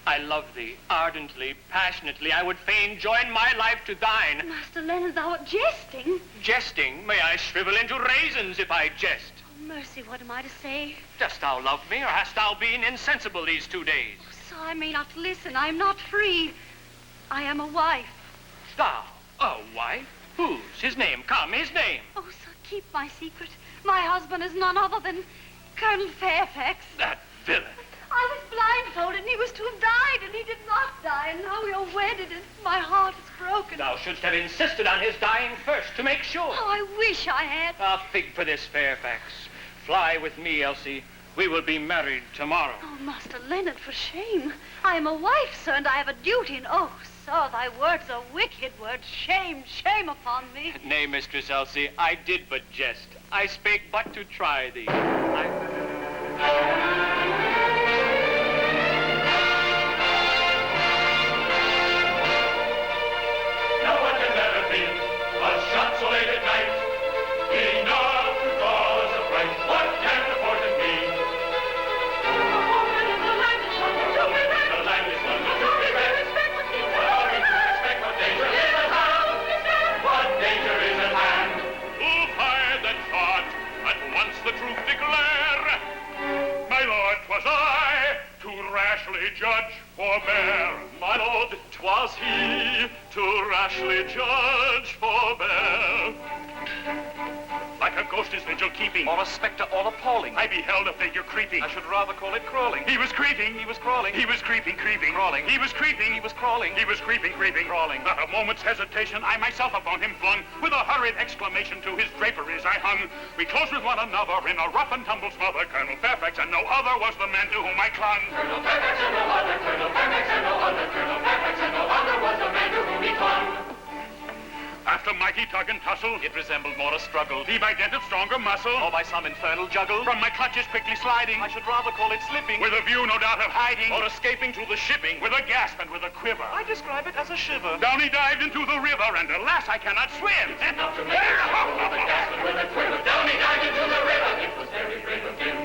I love thee ardently, passionately. I would fain join my life to thine. Master Leonard, thou art jesting. Jesting? May I shrivel into raisins if I jest. Oh, mercy, what am I to say? Dost thou love me, or hast thou been insensible these 2 days? So I may not listen. I am not free. I am a wife. Thou, a wife? Whose? His name, come, his name. Oh, sir, keep my secret. My husband is none other than Colonel Fairfax. That villain. I was blindfolded, and he was to have died, and he did not die, and now we are wedded, and my heart is broken. Thou shouldst have insisted on his dying first, to make sure. Oh, I wish I had. A fig for this, Fairfax. Fly with me, Elsie. We will be married tomorrow. Oh, Master Leonard, for shame. I am a wife, sir, and I have a duty, and oh, sir, thy words are wicked words. Shame, shame upon me. Nay, Mistress Elsie, I did but jest. I spake but to try thee. No one can ever be a shot so late at night. Enough to cause a fright. What can the portent mean? The land is one, the truth be read. What are we to expect? What danger is at hand? What danger is at hand? Who fired that shot? At once the truth declare. My lord, 'twas I, to rashly judge forbear. My lord, 'twas he, to rashly judge forbear. Like a ghost his vigil keeping. Or a spectre all appalling. I beheld a figure creeping. I should rather call it crawling. He was creeping. He was crawling. He was creeping, creeping. Crawling. He was creeping. He was crawling. He was creeping, creeping. Crawling. Not a moment's hesitation, I myself upon him flung. With a hurried exclamation to his draperies I hung. We closed with one another in a rough and tumble smother. Colonel Fairfax and no other was the man to whom I clung. Colonel Fairfax and no other, Colonel Fairfax and no other, Colonel Fairfax and no other was the man to whom he clung. After mighty tug and tussle, It resembled more a struggle, be by dint of stronger muscle, or by some infernal juggle. from my clutches quickly sliding, I should rather call it slipping, with a view no doubt of hiding, or escaping to the shipping. with a gasp and with a quiver. I describe it as a shiver. Down he dived into the river, and alas, I cannot swim. Enough to make it with a gasp and with a quiver. Down he dived into the river. It was very brave of him.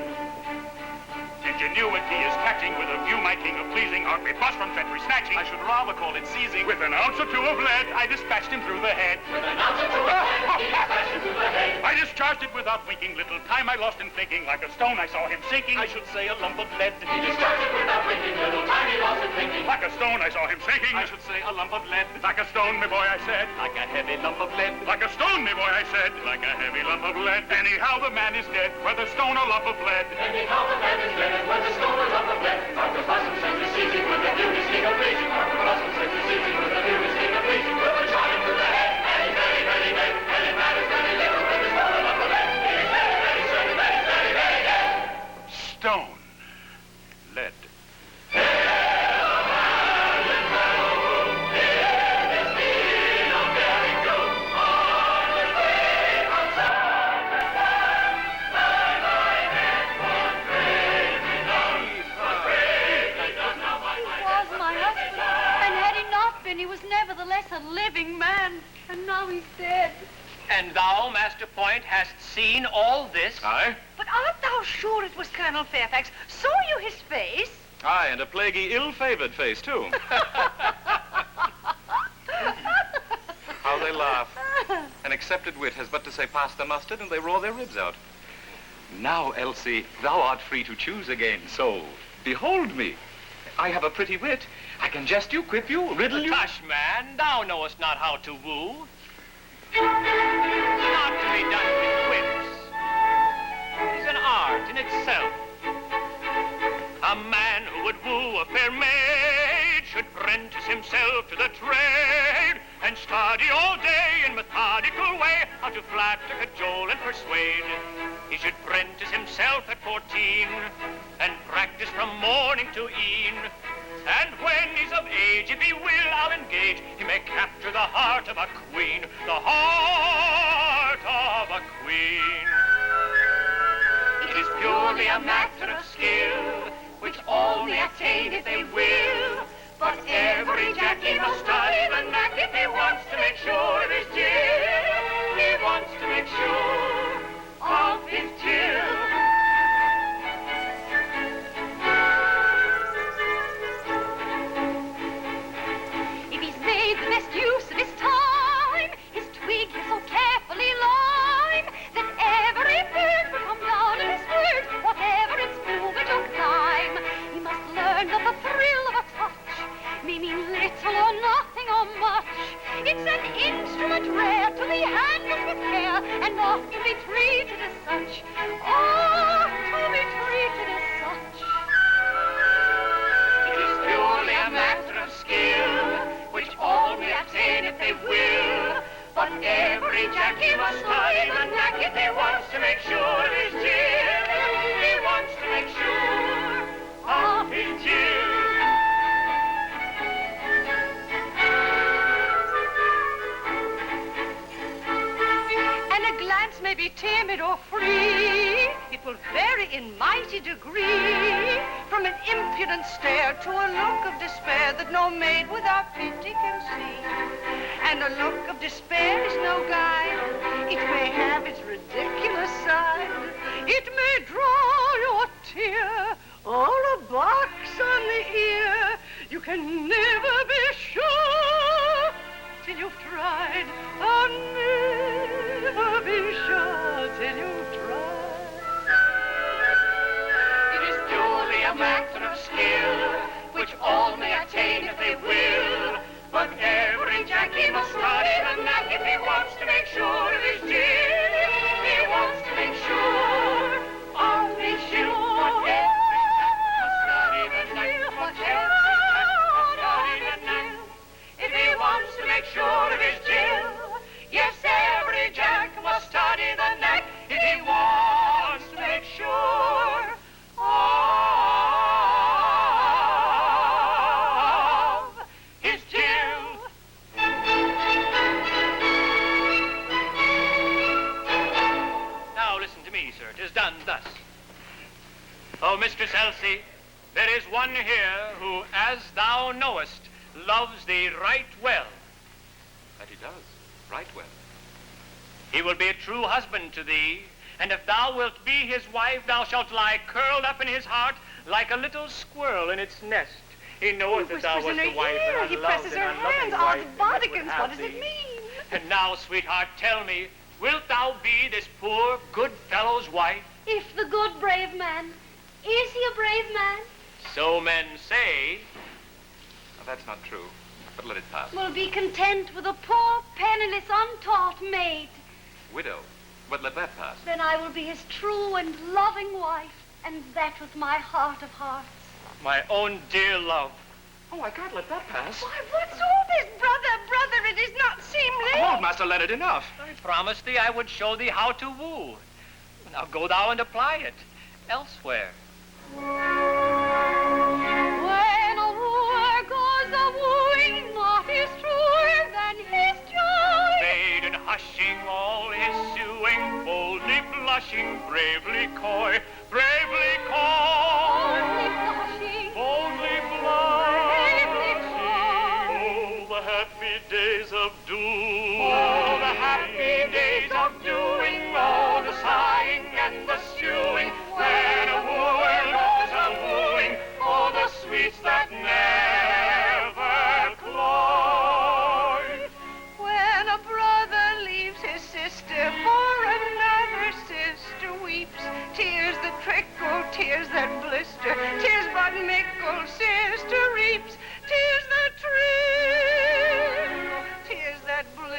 Ingenuity is catching with a view, my king of pleasing, art repulsed from treachery snatching. I should rather call it seizing. With an ounce or two of lead, I dispatched him through the head. With an ounce or two of lead, he dispatched him through the head. I discharged it without winking. Little time I lost in thinking. Like a stone, I saw him sinking. I should say a lump of lead. He discharged it without winking. Little time he lost in thinking. Like a stone, I saw him sinking. I should say a lump of lead. Like a stone, me boy, I said. Like a heavy lump of lead. Like a stone, me boy, I said. Like a heavy lump of lead. Anyhow, the man is dead, whether stone or lump of lead. Anyhow, the man is dead, whether stone or lump of lead. Dr. Blossom says he's seizing with the beauty scheme of pleasing. Dr. Blossom says he's seizing with the beauty scheme of pleasing. With a shot into the head, and he's very, very dead. And it matters very little whether stone or lump of lead. He's very, very certain that he's very, very dead. Stone. Lead. He was nevertheless a living man, and now he's dead. And thou, Master Point, hast seen all this? Aye. But art thou sure it was Colonel Fairfax? Saw you his face? Aye, and a plaguey ill-favored face, too. How they laugh. An accepted wit has but to say pass the mustard, and they roar their ribs out. Now, Elsie, thou art free to choose again, so behold me. I have a pretty wit. I can jest you, quip you, riddle you. Tush, man, thou knowest not how to woo. Not to be done with quips. It is an art in itself. A man who would woo a fair maid should prentice himself to the trade and study all day in methodical way how to flatter, cajole, and persuade. He should prentice himself at 14 and practice from morning to e'en. And when he's of age, if he will, I'll engage he may capture the heart of a queen, the heart of a queen. It is purely a matter of skill, which all may attain if they will. But every Jackie must study the knack if he wants to make sure of his jill. He wants to make sure of his jill. Use of his time, his twigs are so carefully lined that every bird will come down in his word, whatever its movement or climb. He must learn that the thrill of a touch may mean little or nothing or much. It's an instrument rare to be handled with care and not to be treated as such. Oh, to be treated as such. It is purely a matter of skill, which all may attain if they will. But every Jackie must study the knack if he wants to make sure of his jill. He wants to make sure of his jill. And a glance may be timid or free. It will vary in mighty degree, from an impudent stare to a look of despair that no maid without pity can see. And a look of despair is no guide. It may have its ridiculous side. It may draw you a tear or a box on the ear. You can never be sure till you've tried. Oh, never be sure till you've tried. A matter of skill, which all may attain if they will. But every Jackie must study the knack if he wants to make sure of his jill. He wants to one here who, as thou knowest, loves thee right well. That he does, right well. He will be a true husband to thee, and if thou wilt be his wife, thou shalt lie curled up in his heart like a little squirrel in its nest. He knoweth that thou wast the wife and He unloved presses and her unloving hands. wife, Oh, the and Bodikins, would have what does it thee. mean? And now, sweetheart, tell me, wilt thou be this poor, good fellow's wife? If the good, brave man. Is he a brave man? So men say. Now, that's not true, but let it pass. Will be content with a poor, penniless, untaught maid. Widow, but let that pass. Then I will be his true and loving wife, and that with my heart of hearts. My own dear love. Oh, I can't let that pass. Why, what's all this, brother? It is not seemly. Hold, Master Leonard, enough. I promised thee I would show thee how to woo. Now go thou and apply it elsewhere. When a wooer goes a-wooing, naught is truer than his joy. Maiden hushing all his suing, boldly blushing, bravely coy, bravely coy. Boldly blushing, Boldly bravely blushing. coy. Oh, the happy days of doing. Oh, the happy days of doing, oh, the sighing and the stewing, when a wooer goes a-wooing, oh, the sweets that never cloy. When a brother leaves his sister for another sister, weeps tears that trickle, tears that blister, tears but mickle, sister reaps, tears that trickle, tears that blister.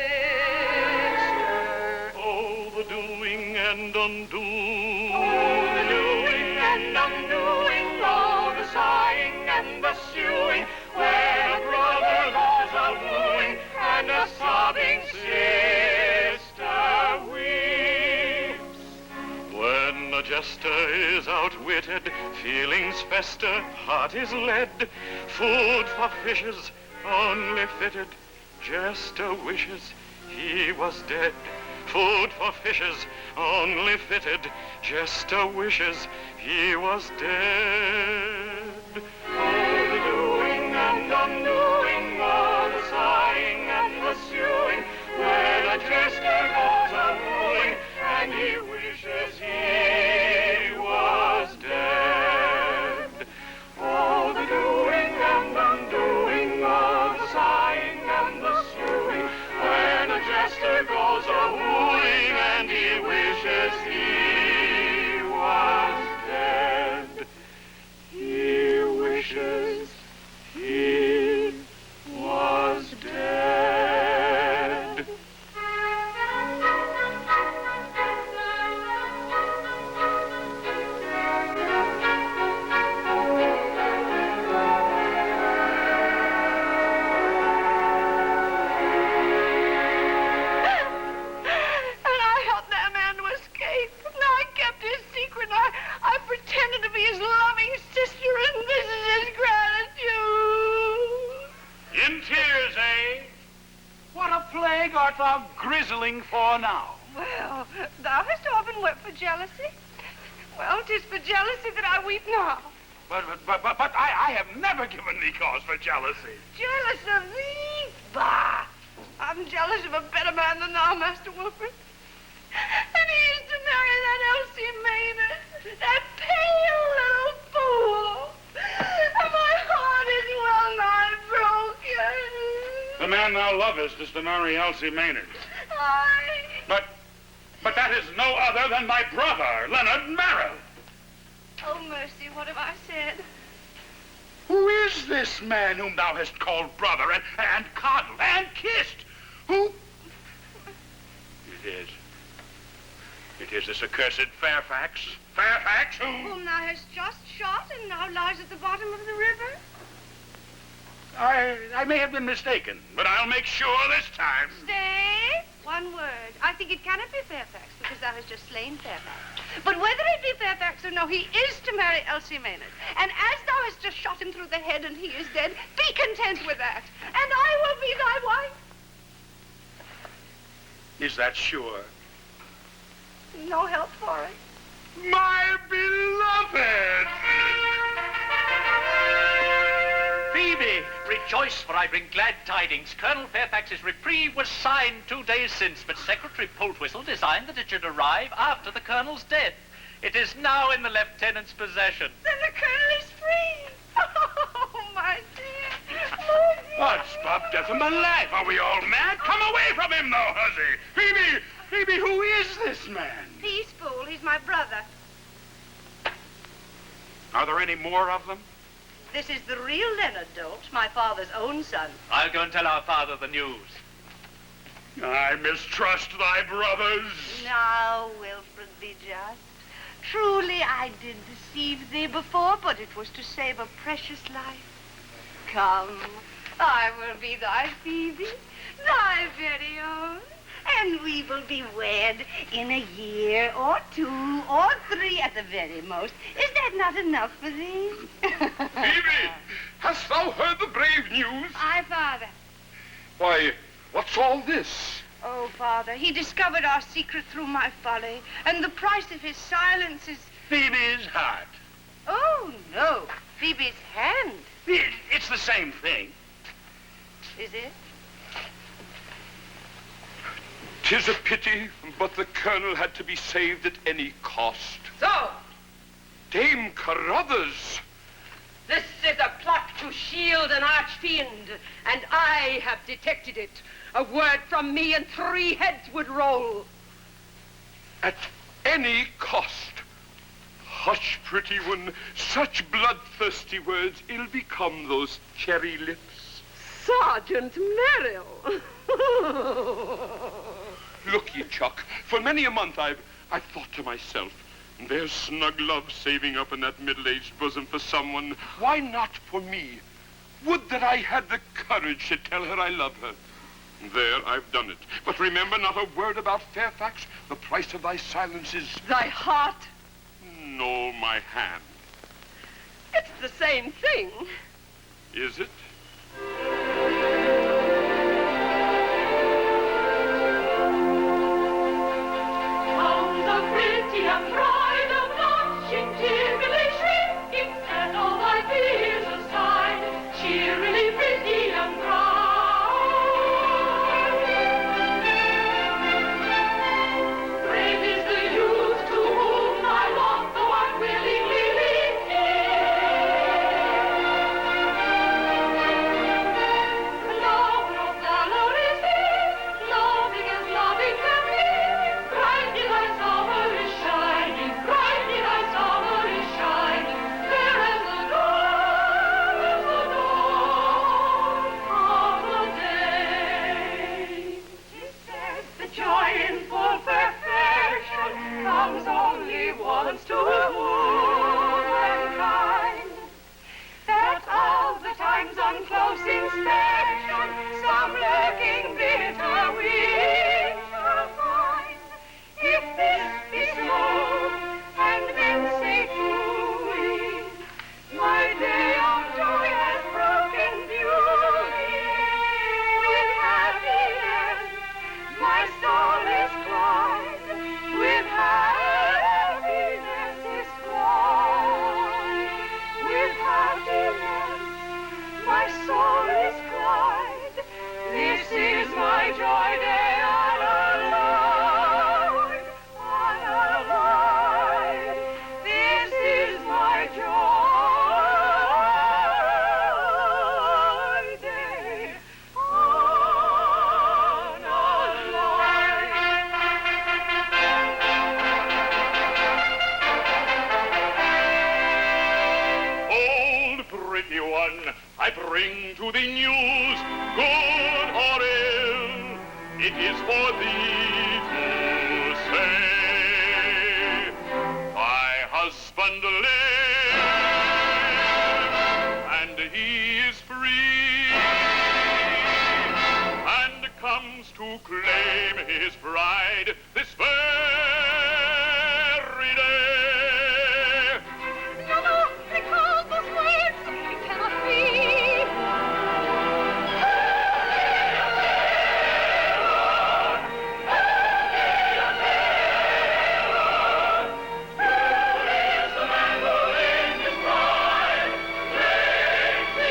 Oh, the doing and undoing. Oh, the doing and undoing, oh, the sighing and the stewing, when a brother goes a-wooing, and a sobbing sister weeps. When the jester is outwitted, feelings fester, heart is led, food for fishes, only fitted, jester wishes he was dead. Food for fishes, only fitted, jester wishes he was dead. Oh, the doing and undoing, oh, the sighing and the stewing, when a jester goes a-wooing, and he wishes he was dead. Oh, the doing and undoing, oh, the sighing and the stewing, when a jester goes a-wooing, and he wishes he was dead. He wishes he was dead. And I helped that man to escape. And I kept his secret. I pretended to be his loving sister, and this is his gratitude. In tears, eh? What a plague art thou grizzling for now? Well, thou hast often wept for jealousy. Well, 'tis for jealousy that I weep now. But I have never given thee cause for jealousy. Jealous of thee? Bah! I'm jealous of a better man than thou, Master Wilfred. And he is to marry that Elsie Maynard, that pale little fool. And my heart is well nigh broken. The man thou lovest is to marry Elsie Maynard. But that is no other than my brother, Leonard Merrill. Oh, mercy, what have I said? Who is this man whom thou hast called brother and coddled and kissed? Who? It is this accursed Fairfax. Fairfax, Whom thou hast just shot and now lies at the bottom of the river? I may have been mistaken, but I'll make sure this time. Stay. One word. I think it cannot be Fairfax, because thou hast just slain Fairfax. But whether it be Fairfax or no, he is to marry Elsie Maynard. And as thou hast just shot him through the head and he is dead, be content with that. And I will be thy wife. Is that sure? No help for it. My beloved! rejoice, for I bring glad tidings. Colonel Fairfax's reprieve was signed 2 days since, but Secretary Poltwhistle designed that it should arrive after the Colonel's death. It is now in the Lieutenant's possession. Then the Colonel is free. Oh, my dear. Oh, What stopped death in my life? Are we all mad? Come away from him, though, hussy. Phoebe, who is this man? Peaceful. He's my brother. Are there any more of them? This is the real Leonard Dolt, my father's own son. I'll go and tell our father the news. I mistrust thy brothers. Now, Wilfred, be just. Truly, I did deceive thee before, but it was to save a precious life. Come, I will be thy Phoebe, thy very own, and we will be wed in a year or 2 or 3 at the very most. Is that not enough for thee? Phoebe, hast thou heard the brave news? Aye, Father. Why, what's all this? Oh, Father, he discovered our secret through my folly, and the price of his silence is... Phoebe's heart. Oh, no, Phoebe's hand. It's the same thing. Is it? 'Tis a pity, but the Colonel had to be saved at any cost. So, Dame Carruthers! this is a plot to shield an arch-fiend, and I have detected it. A word from me and 3 heads would roll. At any cost. Hush, pretty one. Such bloodthirsty words ill become those cherry lips. Sergeant Merrill. Look ye, Chuck, for many a month I've thought to myself, there's snug love saving up in that middle-aged bosom for someone. Why not for me? Would that I had the courage to tell her I love her. There, I've done it. But remember, not a word about Fairfax. The price of thy silence is... Thy heart? No, my hand. It's the same thing. Is it? Comes a pretty and bride of blushing, tearfully shrinking, set all thy fears aside, cheerily pretty and bright. Brave is the youth to whom thy love thou art willingly linking. Love no valor is here, loving as loving can be. Brightly thy summer is shining, brightly thy summer is shining, fair as the dawn of the day. 'Tis said the joy in full perfection comes only once to womankind. That of the times on close inspection, some lurking bitter we shall find. If this be so, and men say truly, my day of joy has broken beauty. With happiness, my soul is glad. With happiness is glad. With happiness, my soul is glad. This is my joy day unalloyed, unalloyed. This is my joy day Old pretty one, I bring to thee news, good or ill, it is for thee to say. Thy husband lives, and he is free, and comes to claim his bride this very day. No, no, recall those words. It cannot be. Who is the man who in his pride lays the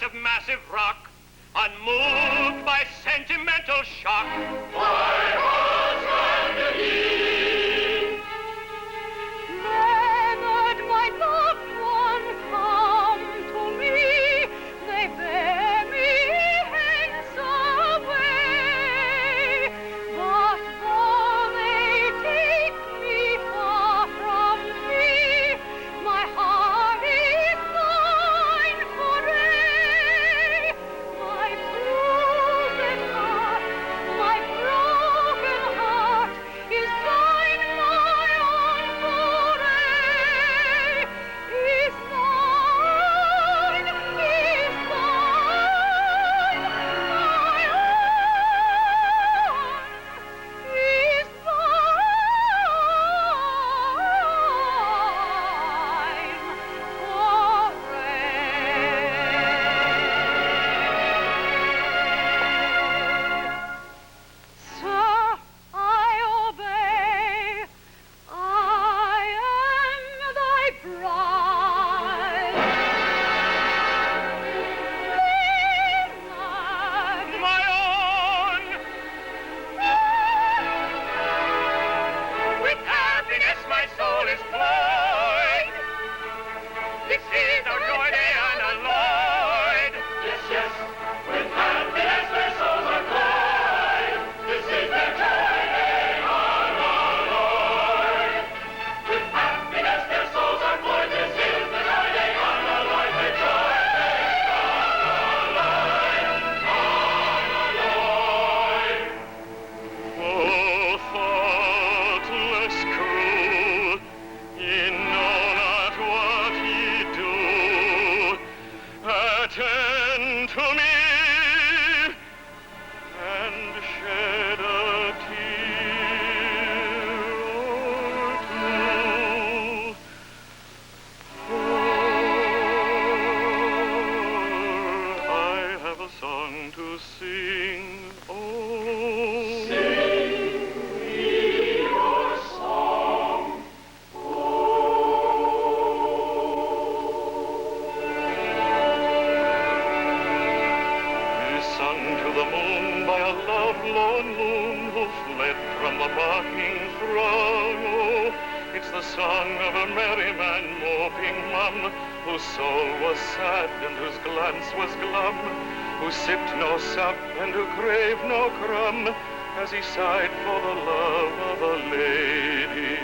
of massive rock, unmoved by sentimental shock. My husband he. Leonard, my loved one, come to me. They bear me hence away. But though they take me far from thee, my heart is thine for aye. My broken heart is thine, my own for aye. Is thine, my own. Is Sir, I obey. I am thy bride. Leonard, My own! With happiness my soul is cloyed. This is our joy day unalloyed. Yes, yes, with happiness their souls are cloyed. This is their joy day unalloyed. With happiness their souls are cloyed. This is the joy day unalloyed. The joy day unalloyed. Oh, thoughtless crew, ye know not what ye do. Attend to me and shed a tear or two. For I have a song to sing. Oh, is sung to the moon by a lovelorn moon who fled from the mocking throng. Oh, it's the song of a merry man moping mum, whose soul was sad and whose glance was glum, who sipped no sap and who craved no crumb, as he sighed for the love of a lady.